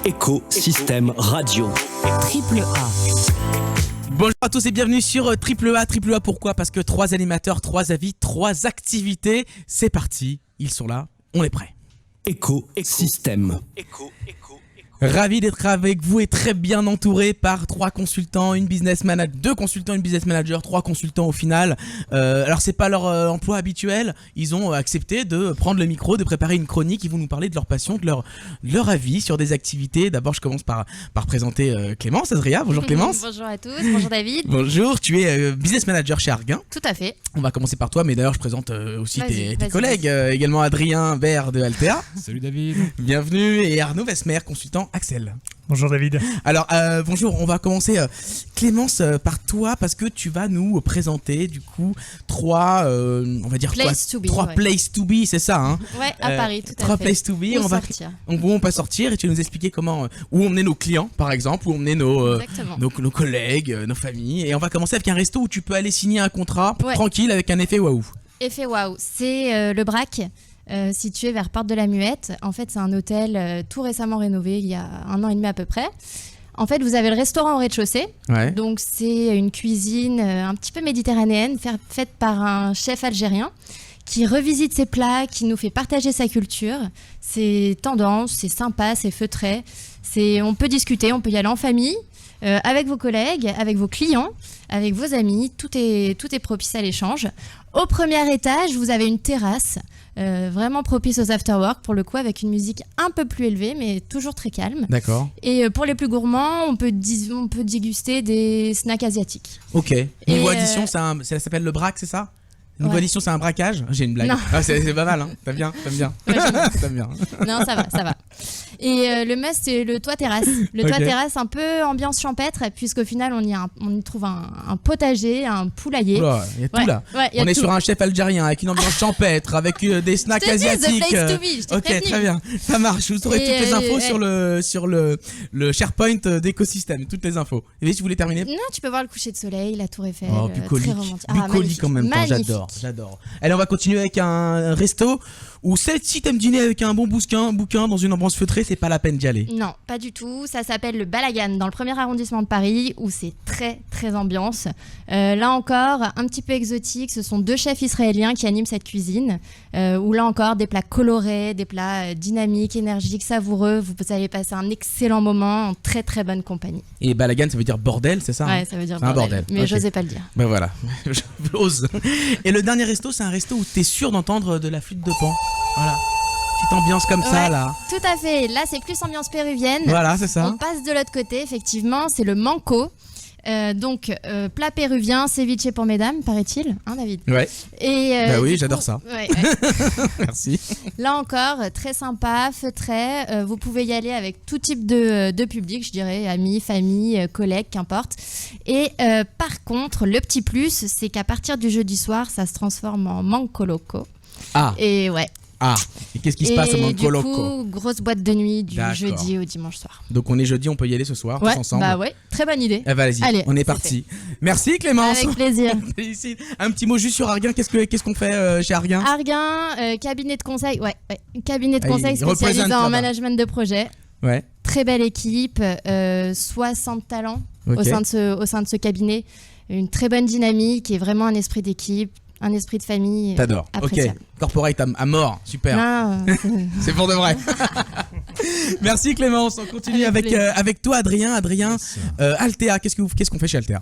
Écosystème Radio. Triple A. Bonjour à tous et bienvenue sur Triple A. Triple A pourquoi ? Parce que 3 animateurs, 3 avis, 3 activités. C'est parti, ils sont là, on est prêts. Écosystème. Ravi d'être avec vous et très bien entouré par 3 consultants, 2 consultants, une business manager, 3 consultants au final. Alors c'est pas leur emploi habituel, ils ont accepté de prendre le micro, de préparer une chronique, ils vont nous parler de leur passion, de leur avis sur des activités. D'abord je commence par présenter Clémence Adria. Bonjour Clémence. Bonjour à tous, bonjour David. Bonjour, tu es business manager chez Arguin. Tout à fait. On va commencer par toi, mais d'ailleurs je présente aussi tes collègues, également Adrien Baird de Altea. Salut David. Bienvenue, et Arnaud Vesmer, consultant Axel. Bonjour David. Alors bonjour, on va commencer Clémence par toi parce que tu vas nous présenter du coup 3 on va dire place to be, 3 ouais. Place to be, c'est ça hein? Ouais, à Paris, tout à 3 fait. place to be, Où on peut sortir et tu vas nous expliquer comment où emmener nos clients par exemple, où emmener nos collègues, nos familles, et on va commencer avec un resto où tu peux aller signer un contrat tranquille avec un effet waouh. Effet waouh, c'est le Brac. Situé vers Porte de la Muette. En fait, c'est un hôtel tout récemment rénové, il y a 1 an et demi à peu près. En fait, vous avez le restaurant au rez-de-chaussée. Ouais. Donc, c'est une cuisine un petit peu méditerranéenne, faite par un chef algérien qui revisite ses plats, qui nous fait partager sa culture. C'est tendance, c'est sympa, c'est feutré. On peut discuter, on peut y aller en famille, avec vos collègues, avec vos clients, avec vos amis. Tout est propice à l'échange. Au premier étage, vous avez une terrasse. Vraiment propice aux afterwork pour le coup, avec une musique un peu plus élevée mais toujours très calme. D'accord. Et pour les plus gourmands, on peut déguster des snacks asiatiques. Ok. Niveau addition, ça s'appelle le braque, c'est ça? Niveau addition, c'est un braquage? J'ai une blague. Ah, c'est pas mal, hein. T'aimes bien. Ouais, T'aimes bien. Non, ça va. Et le must, c'est le toit terrasse. Le toit terrasse, un peu ambiance champêtre, puisqu'au final, on y trouve un potager, un poulailler. Oula, il y a tout là. Ouais, on est sur un chef algérien avec une ambiance champêtre, avec des snacks asiatiques. The place to be, je t'ai ok, prévenu. très bien. Ça marche. Vous aurez toutes les infos sur le SharePoint d'écosystème. Toutes les infos. Et si vous voulez terminer? Non, tu peux voir le coucher de soleil, la Tour Eiffel. Oh, bucolique. Très romantique. Bucolique en même temps. J'adore. Allez, on va continuer avec un resto où si t'aimes dîner avec un bon bouquin dans une ambiance feutrée, c'est pas la peine d'y aller. Non, pas du tout. Ça s'appelle le Balagan dans le 1er arrondissement de Paris, où c'est très très ambiance. Là encore, un petit peu exotique. Ce sont 2 chefs israéliens qui animent cette cuisine. Où là encore, des plats colorés, des plats dynamiques, énergiques, savoureux. Vous allez passer un excellent moment en très très bonne compagnie. Et Balagan, ça veut dire bordel, c'est ça? Ouais, ça veut dire un bordel. Mais okay. j'osais pas le dire. Ben voilà, j'ose. Et le dernier resto, c'est un resto où t'es sûr d'entendre de la flûte de Pan. Voilà. Petite ambiance comme ça là. Tout à fait. Là, c'est plus ambiance péruvienne. Voilà, c'est ça. On passe de l'autre côté, effectivement. C'est le Manco. Plat péruvien, ceviche pour mesdames, paraît-il, hein David? Ouais. Et bah oui, j'adore ça. Ouais. Merci. Là encore, très sympa, feutré. Vous pouvez y aller avec tout type de public, je dirais, amis, famille, collègues, qu'importe. Et par contre, le petit plus, c'est qu'à partir du jeudi soir, ça se transforme en Manco Loco. Ah. Et ouais. Ah, et qu'est-ce qui se passe au Manco Loco? Du coup, grosse boîte de nuit du jeudi au dimanche soir. Donc on est jeudi, on peut y aller ce soir, tous ensemble. Bah ouais, très bonne idée. Vas-y, allez, on est parti. Merci Clémence. Avec plaisir. Un petit mot juste sur Arguin, qu'est-ce qu'on fait chez Arguin? Arguin, cabinet de conseil, cabinet de conseil spécialisé en management de projet. Ouais. Très belle équipe, 60 talents au sein de ce cabinet. Une très bonne dynamique et vraiment un esprit d'équipe. Un esprit de famille. T'adores. Ok. Corporate à mort. Super. Non, c'est pour de vrai. Merci Clémence. On continue avec toi Adrien. Yes. Altea, qu'est-ce qu'on fait chez Altea?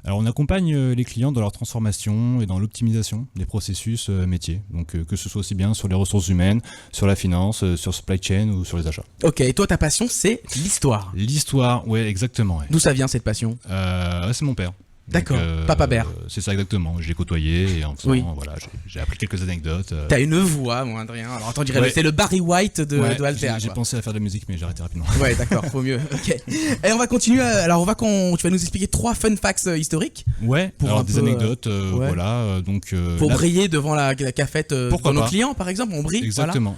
Alors on accompagne les clients dans leur transformation et dans l'optimisation des processus métiers. Donc que ce soit aussi bien sur les ressources humaines, sur la finance, sur supply chain ou sur les achats. Ok. Et toi ta passion c'est l'histoire. L'histoire, ouais exactement. Ouais. D'où ça vient cette passion? C'est mon père. D'accord, Papa Bear. C'est ça exactement, je l'ai côtoyé et en faisant, voilà, j'ai appris quelques anecdotes. T'as une voix, moi, Adrien. Alors attends, c'est le Barry White de Altea. J'ai pensé à faire de la musique, mais j'ai arrêté rapidement. Ouais, d'accord, faut mieux. Ok. Et on va continuer. Alors, tu vas nous expliquer 3 fun facts historiques. Ouais, alors des anecdotes, voilà. Donc, pour briller devant la cafette pour nos clients, par exemple, on brille. Exactement.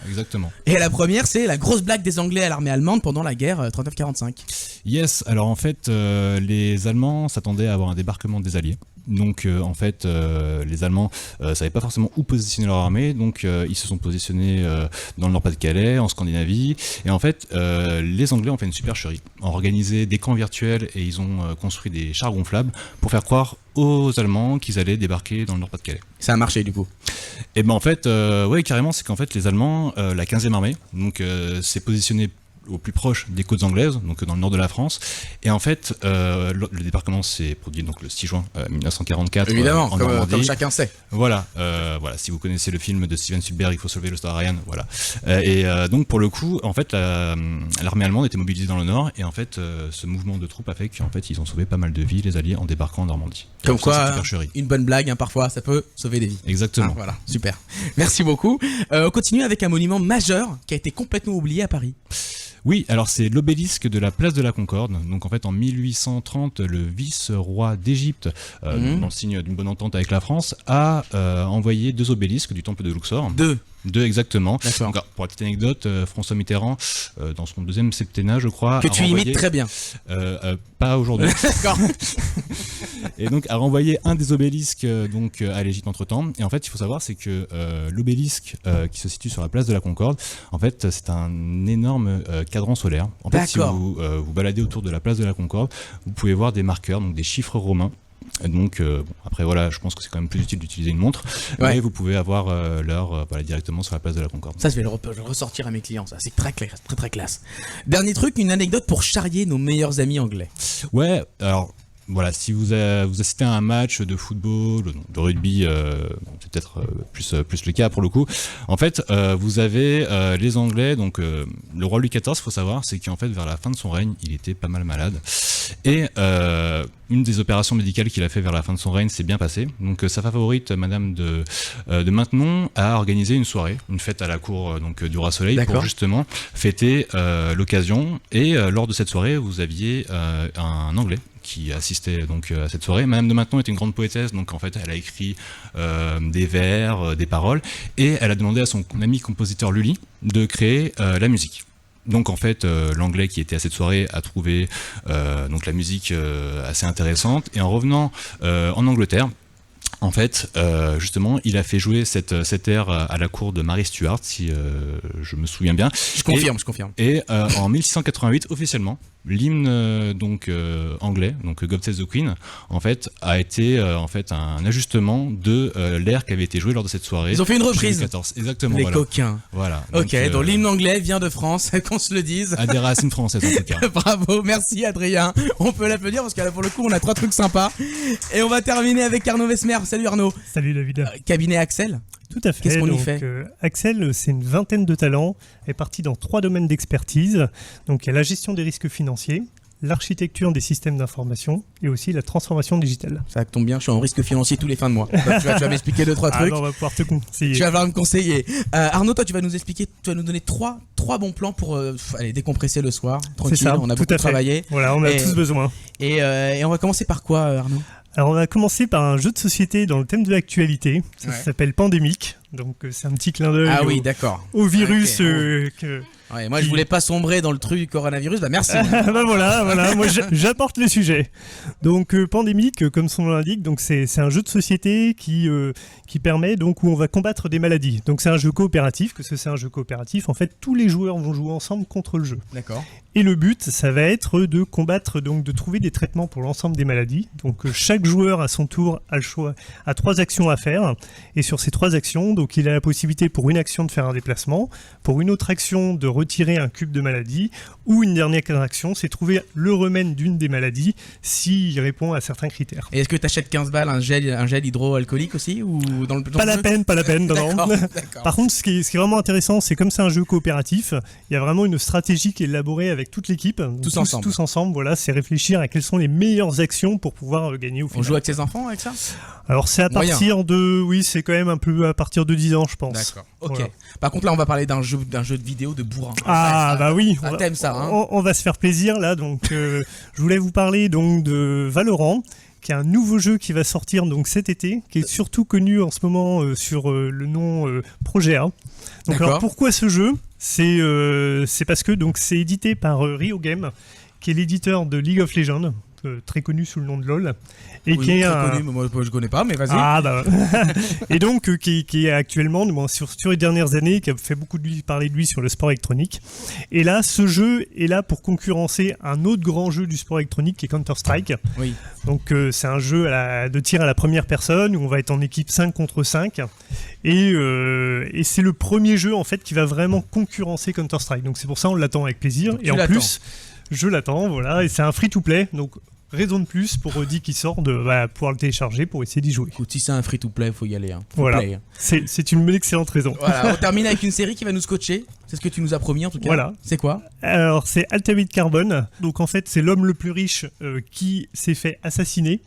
Et la première, c'est la grosse blague des Anglais à l'armée allemande pendant la guerre 39-45. Yes, alors en fait, les Allemands s'attendaient à avoir un débarquement des Alliés. Donc en fait, les Allemands savaient pas forcément où positionner leur armée, donc ils se sont positionnés dans le Nord-Pas-de-Calais, en Scandinavie, et en fait, les Anglais ont fait une supercherie, ont organisé des camps virtuels et ils ont construit des chars gonflables pour faire croire aux Allemands qu'ils allaient débarquer dans le Nord-Pas-de-Calais. Ça a marché du coup. Et ben en fait, ouais, carrément, c'est qu'en fait les Allemands, la 15e armée, donc s'est positionnée au plus proche des côtes anglaises, donc dans le nord de la France. Et en fait, le débarquement s'est produit donc le 6 juin 1944. Évidemment, en Normandie. comme chacun sait. Voilà, si vous connaissez le film de Steven Spielberg, Il faut sauver le Star Ryan, voilà. Donc pour le coup, en fait, l'armée allemande était mobilisée dans le nord, et en fait, ce mouvement de troupes a fait qu'en fait, ils ont sauvé pas mal de vies, les Alliés, en débarquant en Normandie. Comme donc, quoi, ça, c'est supercherie. une bonne blague, hein, parfois, ça peut sauver des vies. Exactement. Ah, voilà, super. Merci beaucoup. On continue avec un monument majeur qui a été complètement oublié à Paris. Oui, alors c'est l'obélisque de la place de la Concorde. Donc en fait en 1830, le vice-roi d'Égypte, dans le signe d'une bonne entente avec la France, a envoyé 2 obélisques du temple de Luxor. Deux exactement. Donc, pour la petite anecdote, François Mitterrand, dans son 2e septennat, je crois, que tu imites très bien. Pas aujourd'hui. D'accord. Et donc a renvoyé un des obélisques donc à l'Égypte entre temps. Et en fait, il faut savoir, c'est que l'obélisque qui se situe sur la place de la Concorde, en fait, c'est un énorme cadran solaire. En fait, si vous vous baladez autour de la place de la Concorde, vous pouvez voir des marqueurs, donc des chiffres romains. Donc après voilà, je pense que c'est quand même plus utile d'utiliser une montre, mais vous pouvez avoir l'heure directement sur la place de la Concorde. Ça, je vais le ressortir à mes clients, ça c'est très clair, très classe. Dernier truc, une anecdote pour charrier nos meilleurs amis anglais. Ouais, alors voilà, si vous assistez à un match de football, de rugby, c'est peut-être plus le cas pour le coup. En fait, vous avez les Anglais, donc le roi Louis XIV, faut savoir, c'est qu'en fait vers la fin de son règne, il était pas mal malade. Et une des opérations médicales qu'il a fait vers la fin de son règne s'est bien passée. Donc sa favorite, Madame de Maintenon, a organisé une soirée, une fête à la cour donc du Roi Soleil pour justement fêter l'occasion. Et lors de cette soirée, vous aviez un Anglais qui assistait donc à cette soirée. Madame de Maintenon était une grande poétesse, donc en fait elle a écrit des vers, des paroles, et elle a demandé à son ami compositeur Lully de créer la musique. Donc en fait, l'anglais qui était à cette soirée a trouvé donc la musique assez intéressante, et en revenant en Angleterre, en fait, justement, il a fait jouer cet air à la cour de Mary Stuart, si je me souviens bien. Je confirme. Et en 1688, officiellement, l'hymne donc anglais, donc God Save the Queen, en fait, a été en fait un ajustement de l'air qui avait été joué lors de cette soirée. Ils ont fait une reprise. 14. Exactement. Les coquins. Voilà. Donc, donc l'hymne anglais vient de France, qu'on se le dise. À des racines françaises en tout cas. Bravo, merci Adrien. On peut l'applaudir parce que là, pour le coup, on a 3 trucs sympas. Et on va terminer avec Arnaud Vesmer. Salut Arnaud. Salut David. Cabinet Axel. Tout à fait. Qu'est-ce qu'on y fait Axel, c'est une vingtaine de talents, est parti dans 3 domaines d'expertise. Donc il y a la gestion des risques financiers, l'architecture des systèmes d'information et aussi la transformation digitale. Ça tombe bien, je suis en risque financier tous les fins de mois. Donc, tu vas m'expliquer 2-3 trucs. Non, on va pouvoir te conseiller. Tu vas pouvoir me conseiller. Arnaud, toi, tu vas nous expliquer, tu vas nous donner 3 bons plans pour aller décompresser le soir. Tranquille, c'est ça, on a beaucoup travaillé. Voilà, on a tous besoin. Et on va commencer par quoi, Arnaud ? Alors on va commencer par un jeu de société dans le thème de l'actualité. Ça s'appelle Pandémique. Donc c'est un petit clin d'œil au virus que... Ouais, moi je voulais pas sombrer dans le truc du coronavirus, bah merci. Bah voilà, moi j'apporte le sujet. Donc Pandémique, comme son nom l'indique, donc c'est un jeu de société qui permet donc où on va combattre des maladies. Donc c'est un jeu coopératif, que c'est un jeu coopératif, en fait tous les joueurs vont jouer ensemble contre le jeu. D'accord. Et le but, ça va être de combattre, donc de trouver des traitements pour l'ensemble des maladies. Donc chaque joueur à son tour a le choix, a 3 actions à faire. Et sur ces 3 actions, donc il a la possibilité pour une action de faire un déplacement, pour une autre action de retirer un cube de maladie, ou une dernière action, c'est trouver le remède d'une des maladies s'il répond à certains critères. Et est-ce que tu achètes 15 balles un gel hydroalcoolique aussi ou dans le pas la peine, non. Par contre, ce qui est vraiment intéressant, c'est comme c'est un jeu coopératif, il y a vraiment une stratégie qui est élaborée avec toute l'équipe. Tous ensemble, voilà, c'est réfléchir à quelles sont les meilleures actions pour pouvoir gagner au final. On joue avec ses enfants avec ça ? Alors c'est à partir de... Oui, c'est quand même un peu à partir de 10 ans, je pense. D'accord, ok. Voilà. Par contre, là, on va parler d'un jeu de vidéo de bourrin. Ah, bah oui. T'aimes ça, hein. On va se faire plaisir, là. Donc, je voulais vous parler donc de Valorant, qui est un nouveau jeu qui va sortir donc cet été, qui est surtout connu en ce moment sur le nom Projet A. Donc, alors, pourquoi ce jeu ? C'est parce que donc c'est édité par Rio Game, qui est l'éditeur de League of Legends. très connu sous le nom de LoL. Et Oui, qui est très connu, mais moi je connais pas, mais vas-y. Ah bah et donc qui est actuellement sur les dernières années, qui a fait beaucoup parler de lui sur le sport électronique. Et là, ce jeu est là pour concurrencer un autre grand jeu du sport électronique qui est Counter-Strike. Oui. Donc c'est un jeu de tir à la première personne où on va être en équipe 5 contre 5 et c'est le premier jeu en fait qui va vraiment concurrencer Counter-Strike. Donc c'est pour ça on l'attend avec plaisir. Donc, et en plus, je l'attends, voilà, et c'est un free-to-play. Donc raison de plus pour Rudy qui sort de pouvoir le télécharger pour essayer d'y jouer. Écoute, si c'est un free-to-play, il faut y aller. Hein. Voilà. Play, hein. C'est une excellente raison. Voilà, on termine avec une série qui va nous scotcher. C'est ce que tu nous as promis en tout cas. Voilà. C'est quoi? Alors c'est Altered Carbon. Donc en fait c'est l'homme le plus riche qui s'est fait assassiner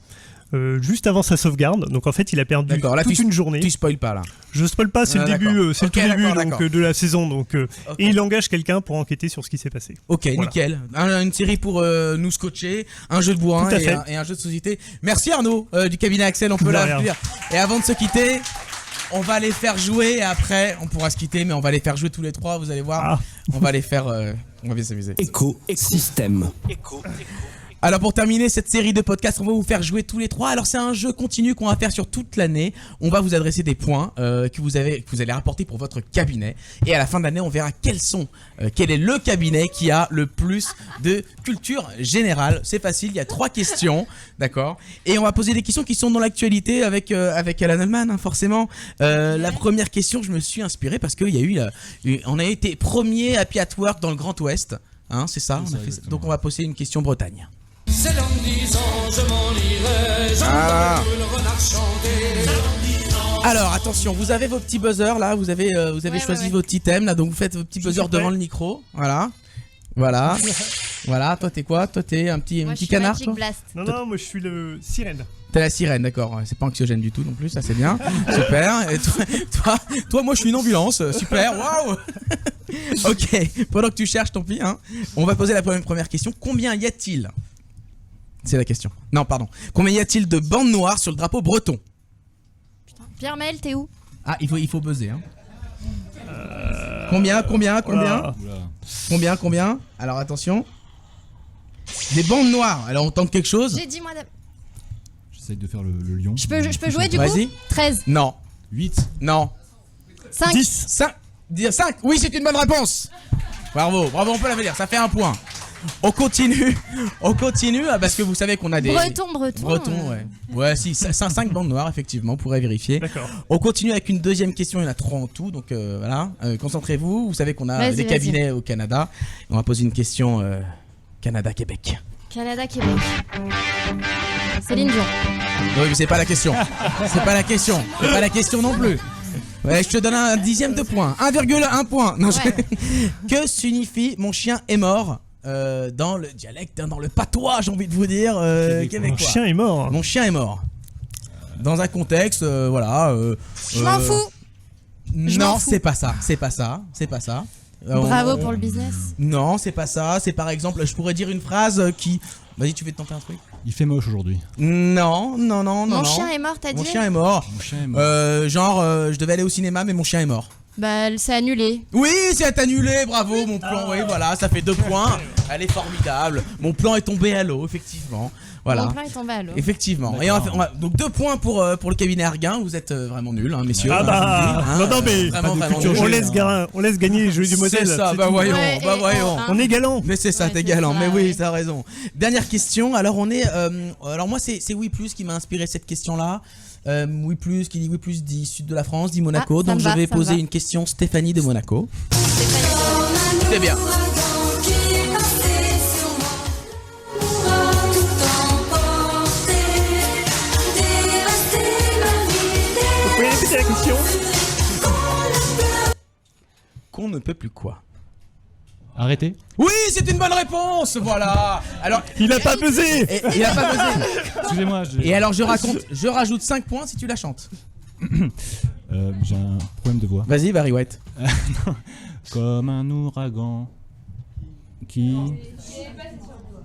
juste avant sa sauvegarde. Donc en fait il a perdu D'accord, là, toute une journée. Tu spoil pas là. Je spoil pas, c'est Ah, le début, c'est ok, le tout début d'accord. donc, de la saison. Donc, Ok. Et il engage quelqu'un pour enquêter sur ce qui s'est passé. Ok, Voilà. nickel. Une série pour nous scotcher, un jeu de bourrin Tout à fait. et un jeu de société. Merci Arnaud du cabinet Axel, on peut De rien. l'applaudir. Et avant de se quitter, on va les faire jouer et après on pourra se quitter, mais on va les faire jouer tous les trois, vous allez voir. Ah. On va les faire, on va bien s'amuser. Écosystème. Alors pour terminer cette série de podcasts, on va vous faire jouer tous les trois. Alors c'est un jeu continu qu'on va faire sur toute l'année. On va vous adresser des points que vous allez rapporter pour votre cabinet. Et à la fin de l'année, on verra quel est le cabinet qui a le plus de culture générale. C'est facile, il y a 3 questions, d'accord. Et on va poser des questions qui sont dans l'actualité avec Alan Allman, hein, forcément. La première question, je me suis inspiré parce qu'il y a on a été premier Happy at Work dans le Grand Ouest. Hein, c'est ça, C'est on a ça, fait ça. exactement. Donc on va poser une question Bretagne. C'est l'homme disant, je m'en irai, j'entends le renard chanter. Alors attention, vous avez vos petits buzzers là, vous avez choisi ouais. vos petits thèmes là, donc vous faites vos petits buzzers suis prêt. devant le micro, voilà. Voilà, toi t'es quoi? Toi t'es un petit Moi, je suis canard Magic toi? Blast. Non, moi je suis le sirène. T'es la sirène, d'accord, c'est pas anxiogène du tout non plus, ça c'est bien, super. Et toi, moi je suis une ambulance, super, waouh. Ok, pendant que tu cherches, tant pis, hein, on va poser la première question. Combien y a-t-il? C'est la question. Non, pardon. Combien y a-t-il de bandes noires sur le drapeau breton? Pierre Maël, t'es où? Ah, il faut buzzer, hein. Combien Voilà. Oula. Combien? Alors attention. Des bandes noires. Alors on tente quelque chose? J'ai dit moi. J'essaye de faire le lion. Je peux jouer du coup? Vas-y. 13, Non. 8. Non. 5. 10. 5. Oui, c'est une bonne réponse. Bravo, on peut la dire. Ça fait un point. On continue parce que vous savez qu'on a des... Breton. Breton, ouais. Ouais, si, 5 bandes noires, effectivement, on pourrait vérifier. D'accord. On continue avec une deuxième question, il y en a 3 en tout, donc voilà. Concentrez-vous, vous savez qu'on a Vas-y, des vas-y. cabinets au Canada. On va poser une question Canada-Québec. Canada, Québec. Céline Dion. Oui, mais c'est pas la question. C'est pas la question non plus. Ouais, je te donne un dixième de point. 1,1 point. Non, Ouais. Que signifie mon chien est mort dans le dialecte, dans le patois, j'ai envie de vous dire, Mon québécois. chien est mort. Mon chien est mort. Dans un contexte, voilà. Je m'en fous. Je m'en Non, fous. c'est pas ça. Bravo pour le business. Non, c'est pas ça. C'est par exemple, je pourrais dire une phrase qui. Vas-y, tu veux te tenter un truc? Il fait moche aujourd'hui. Non. Mon chien est mort, t'as dit? Mon chien est mort. Mon chien est mort. Je devais aller au cinéma, mais mon chien est mort. Bah, c'est annulé. Oui, c'est annulé, bravo, mon plan, oui, voilà, ça fait 2 points. Elle est formidable. Mon plan est tombé à l'eau, effectivement. Voilà. Mon plan est tombé à l'eau. Effectivement. Et donc 2 points pour le cabinet Arguin. Vous êtes vraiment nuls, hein, messieurs. Ah bah, Hein, non, mais vraiment, pas de vraiment culture nuls. on laisse gagner les jeux du modèle. C'est ça, c'est bah tout. voyons, Ouais, bah et voyons. un. On est galant. Mais c'est ça, Ouais, t'es c'est galant. ça, Mais oui, ouais. t'as raison. Dernière question. Alors on est, alors moi c'est Oui Plus qui m'a inspiré cette question-là. Oui Plus qui dit Oui Plus dit Sud de la France, dit Monaco. Ah, ça donc me je va, vais ça me poser va. une question Stéphanie de Monaco. Stéphanie. C'est bien. Vous pouvez répéter la question? Qu'on ne peut plus quoi? Arrêtez. Oui, c'est une bonne réponse. Voilà. Alors, Il a pas pesé. il a pas posé. Excusez-moi. Et alors je rajoute 5 points si tu la chantes. J'ai un problème de voix. Vas-y, Barry White. Comme un ouragan qui.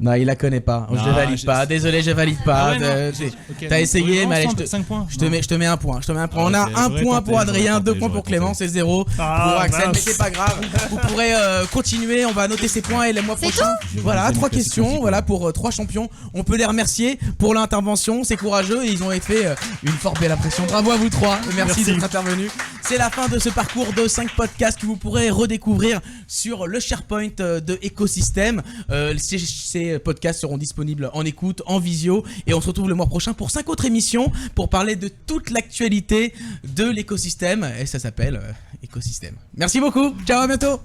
Non, il la connaît pas. Non, je valide pas. Désolé, je valide pas. Ah ouais, non. Ok, T'as essayé, mais allez, 5 points. je te mets un point. On a ok, un j'aurais point tenté, pour Adrien, j'aurais 2 tenté, points pour j'aurais Clément, tenté. c'est 0 pour Axel, mais c'est pas grave. Vous pourrez continuer, on va noter ces points et les mois prochains. Voilà, 3 questions, voilà pour 3 champions. On peut les remercier pour l'intervention, c'est courageux et ils ont fait une fort belle impression. Bravo à vous 3, merci d'être intervenus. C'est la fin de ce parcours de 5 podcasts que vous pourrez redécouvrir sur le SharePoint de Écosystème. Ces podcasts seront disponibles en écoute, en visio, et on se retrouve le mois prochain pour 5 autres émissions pour parler de toute l'actualité de l'écosystème, et ça s'appelle Écosystème. Merci beaucoup, ciao, à bientôt.